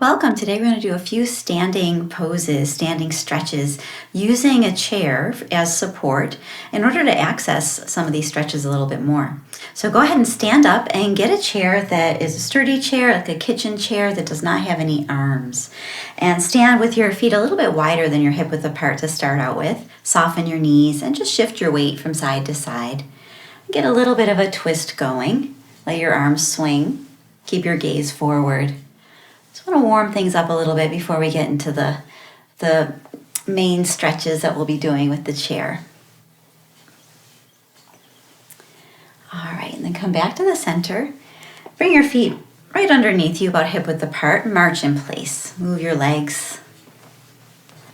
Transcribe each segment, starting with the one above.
Welcome. Today we're going to do a few standing poses, standing stretches, using a chair as support in order to access some of these stretches a little bit more. So go ahead and stand up and get a chair that is a sturdy chair, like a kitchen chair that does not have any arms. And stand with your feet a little bit wider than your hip width apart to start out with. Soften your knees and just shift your weight from side to side. Get a little bit of a twist going. Let your arms swing. Keep your gaze forward. Just want to warm things up a little bit before we get into the main stretches that we'll be doing with the chair. All right, and then come back to the center. Bring your feet right underneath you, about hip width apart. March in place. Move your legs.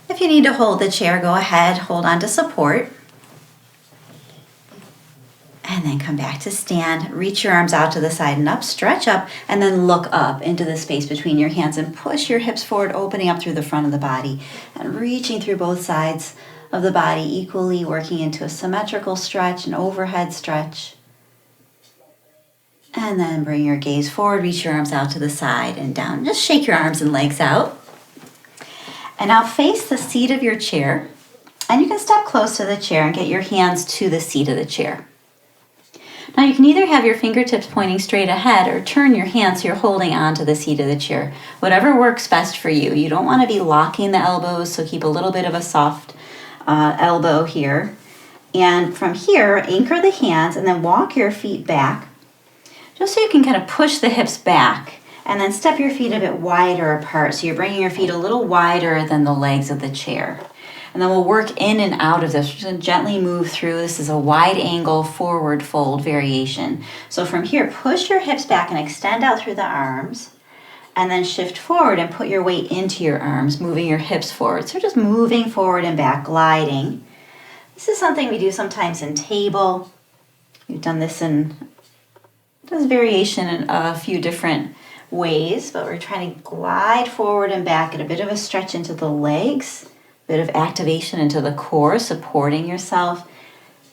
If you need to hold the chair, go ahead. Hold on to support. And then come back to stand. Reach your arms out to the side and up. Stretch up and then look up into the space between your hands and push your hips forward, opening up through the front of the body and reaching through both sides of the body equally, working into a symmetrical stretch, an overhead stretch. And then bring your gaze forward, reach your arms out to the side and down. Just shake your arms and legs out. And now face the seat of your chair. And you can step close to the chair and get your hands to the seat of the chair. Now you can either have your fingertips pointing straight ahead or turn your hands so you're holding onto the seat of the chair. Whatever works best for you. You don't want to be locking the elbows, so keep a little bit of a soft elbow here. And from here, anchor the hands and then walk your feet back, just so you can kind of push the hips back. And then step your feet a bit wider apart, so you're bringing your feet a little wider than the legs of the chair. And then we'll work in and out of this. We're just going to gently move through. This is a wide angle forward fold variation. So from here, push your hips back and extend out through the arms. And then shift forward and put your weight into your arms, moving your hips forward. So just moving forward and back, gliding. This is something we do sometimes in table. We've done this variation in a few different ways, but we're trying to glide forward and back, get a bit of a stretch into the legs. Bit of activation into the core, supporting yourself,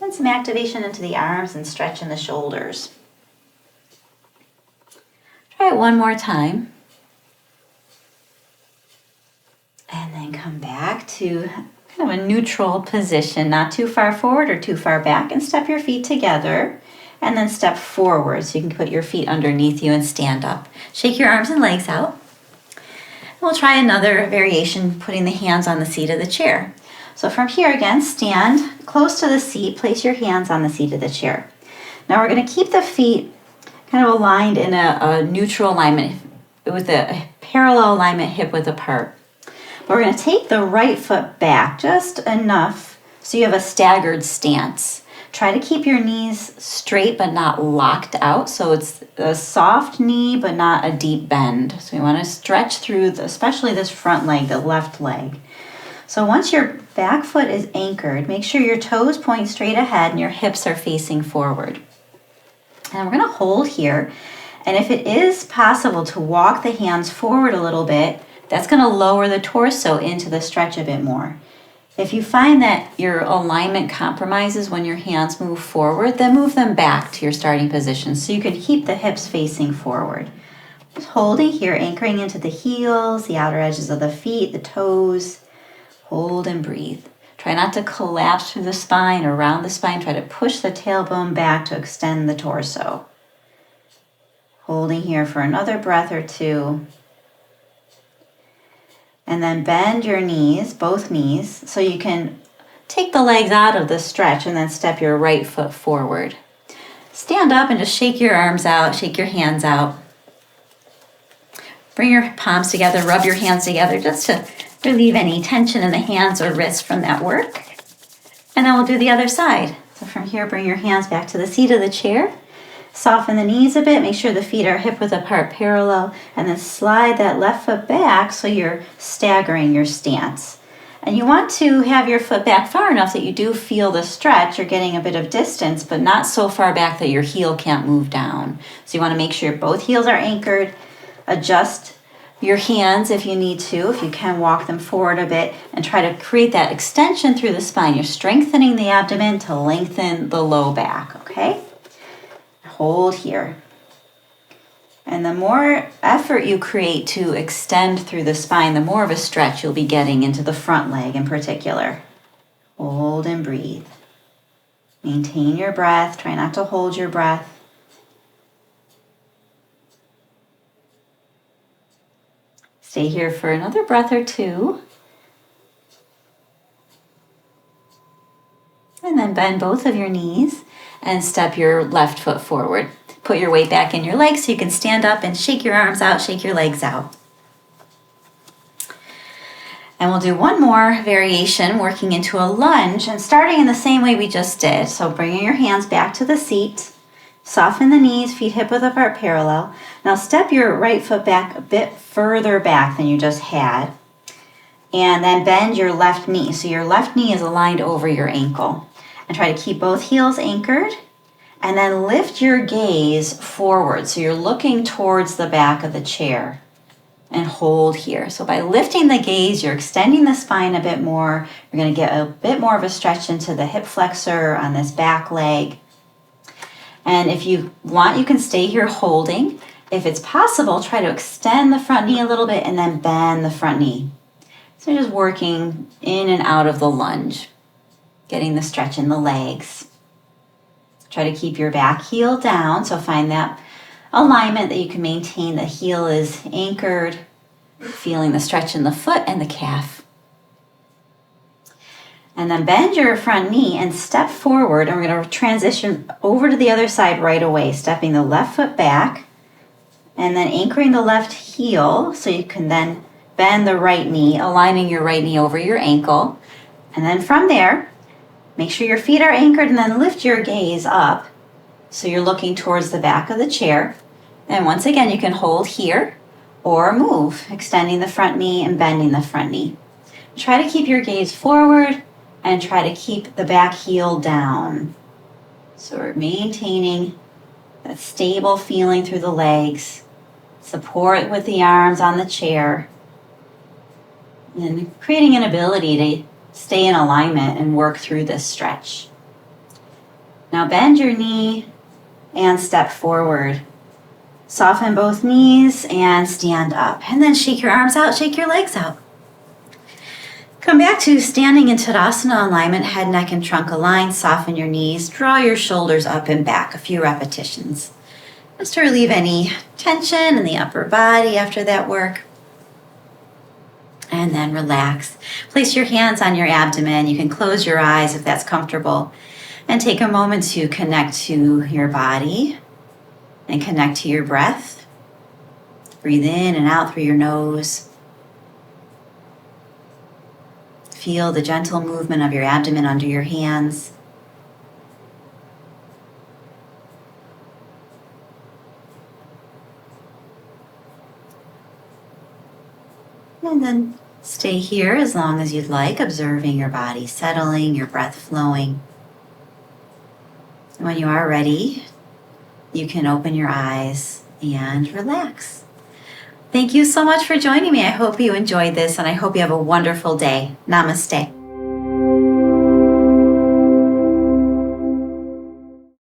and some activation into the arms and stretch in the shoulders. Try it one more time. And then come back to kind of a neutral position, not too far forward or too far back, and step your feet together. And then step forward so you can put your feet underneath you and stand up. Shake your arms and legs out. We'll try another variation, putting the hands on the seat of the chair. So from here again, stand close to the seat, place your hands on the seat of the chair. Now we're going to keep the feet kind of aligned in a neutral alignment with a parallel alignment, hip width apart. But we're going to take the right foot back just enough so you have a staggered stance. Try to keep your knees straight but not locked out, so it's a soft knee but not a deep bend. So we want to stretch through, especially this front leg, the left leg. So once your back foot is anchored, make sure your toes point straight ahead and your hips are facing forward. And we're going to hold here. And if it is possible to walk the hands forward a little bit, that's going to lower the torso into the stretch a bit more. If you find that your alignment compromises when your hands move forward, then move them back to your starting position so you can keep the hips facing forward. Just holding here, anchoring into the heels, the outer edges of the feet, the toes. Hold and breathe. Try not to collapse through the spine or around the spine. Try to push the tailbone back to extend the torso. Holding here for another breath or two. And then bend your knees, both knees, so you can take the legs out of the stretch and then step your right foot forward. Stand up and just shake your arms out, shake your hands out. Bring your palms together, rub your hands together just to relieve any tension in the hands or wrists from that work. And then we'll do the other side. So from here, bring your hands back to the seat of the chair. Soften the knees a bit, make sure the feet are hip width apart, parallel, and then slide that left foot back so you're staggering your stance. And you want to have your foot back far enough that you do feel the stretch. You're getting a bit of distance, but not so far back that your heel can't move down. So you want to make sure both heels are anchored. Adjust your hands if you need to, if you can walk them forward a bit, and try to create that extension through the spine. You're strengthening the abdomen to lengthen the low back, okay? Hold here. And the more effort you create to extend through the spine, the more of a stretch you'll be getting into the front leg in particular. Hold and breathe. Maintain your breath. Try not to hold your breath. Stay here for another breath or two. And then bend both of your knees and step your left foot forward. Put your weight back in your legs so you can stand up and shake your arms out, shake your legs out. And we'll do one more variation, working into a lunge and starting in the same way we just did. So bringing your hands back to the seat, soften the knees, feet hip width apart parallel. Now step your right foot back a bit further back than you just had. And then bend your left knee. So your left knee is aligned over your ankle. And try to keep both heels anchored. And then lift your gaze forward. So you're looking towards the back of the chair. And hold here. So by lifting the gaze, you're extending the spine a bit more. You're going to get a bit more of a stretch into the hip flexor on this back leg. And if you want, you can stay here holding. If it's possible, try to extend the front knee a little bit and then bend the front knee. So just working in and out of the lunge, getting the stretch in the legs. Try to keep your back heel down, so find that alignment that you can maintain. The heel is anchored, feeling the stretch in the foot and the calf. And then bend your front knee and step forward, and we're going to transition over to the other side right away, stepping the left foot back and then anchoring the left heel so you can then bend the right knee, aligning your right knee over your ankle. And then from there, make sure your feet are anchored and then lift your gaze up so you're looking towards the back of the chair. And once again, you can hold here or move, extending the front knee and bending the front knee. Try to keep your gaze forward and try to keep the back heel down. So we're maintaining that stable feeling through the legs, support with the arms on the chair, and creating an ability to stay in alignment and work through this stretch. Now bend your knee and step forward. Soften both knees and stand up. And then shake your arms out, shake your legs out. Come back to standing in Tadasana alignment, head, neck, and trunk aligned. Soften your knees, draw your shoulders up and back, a few repetitions. Just to relieve any tension in the upper body after that work. And then relax. Place your hands on your abdomen. You can close your eyes if that's comfortable. And take a moment to connect to your body and connect to your breath. Breathe in and out through your nose. Feel the gentle movement of your abdomen under your hands. And then stay here as long as you'd like, observing your body settling, your breath flowing. When you are ready, you can open your eyes and relax. Thank you so much for joining me. I hope you enjoyed this and I hope you have a wonderful day. Namaste.